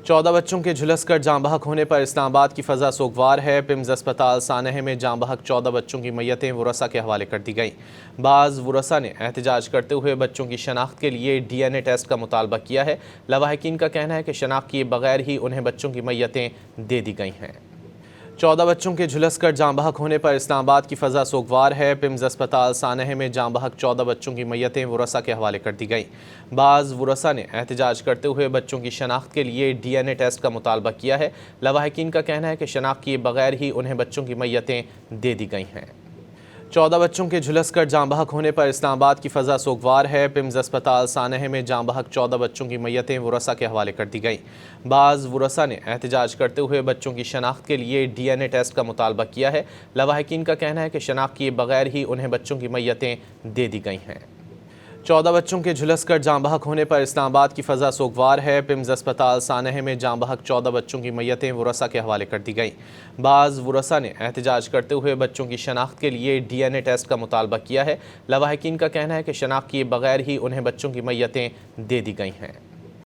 14 बच्चों के झुलस कर जाँ बहक होने पर इस्लामाबाद की फ़ज़ा सोगवार है। पिम्स अस्पताल सानहे में जाँ बहक 14 बच्चों की मैयतें वुरसा के हवाले कर दी गईं। बाज़ वुरसा ने एहतजाज करते हुए बच्चों की शनाख्त के लिए DNA टेस्ट का मुतालबा किया है। लवाहिकीन का कहना है कि शनाख्त किए बगैर ही उन्हें बच्चों की मैयतें दे दी गई हैं। 14 बच्चों के झुलस कर जाँ बहक होने पर इस्लामाबाद की फ़ज़ा सोगवार है। पिम्स अस्पताल सानहे में जाँ बहक 14 बच्चों की मैयतें वुरसा के हवाले कर दी गईं। बाज़ वुरसा ने एहतजाज करते हुए बच्चों की शनाख्त के लिए DNA टेस्ट का मुतालबा किया है। लवाहिकीन का कहना है कि शनाख्त किए बगैर ही उन्हें बच्चों की मैयतें दे दी गई हैं। 14 बच्चों के झुलस कर जाँ बहक होने पर इस्लामाबाद की फ़ज़ा सोगवार है। पिम्स अस्पताल सानहे में जाँ बहक 14 बच्चों की मैयतें वुरसा के हवाले कर दी गईं। बाज़ वुरसा ने एहतजाज करते हुए बच्चों की शनाख्त के लिए DNA टेस्ट का मुतालबा किया है। लवाहिकीन का कहना है कि शनाख्त किए बगैर ही उन्हें बच्चों की मैयतें दे दी गई हैं। 14 बच्चों के झुलस कर जाँ बहक होने पर इस्लामाबाद की फ़ज़ा सोगवार है। पिम्स अस्पताल सानहे में जाँ बहक 14 बच्चों की मैयतें वुरसा के हवाले कर दी गईं। बाज़ वुरसा ने एहतजाज करते हुए बच्चों की शनाख्त के लिए DNA टेस्ट का मुतालबा किया है। लवाहिकीन का कहना है कि शनाख्त किए बगैर ही उन्हें बच्चों की मैयतें दे दी गई हैं।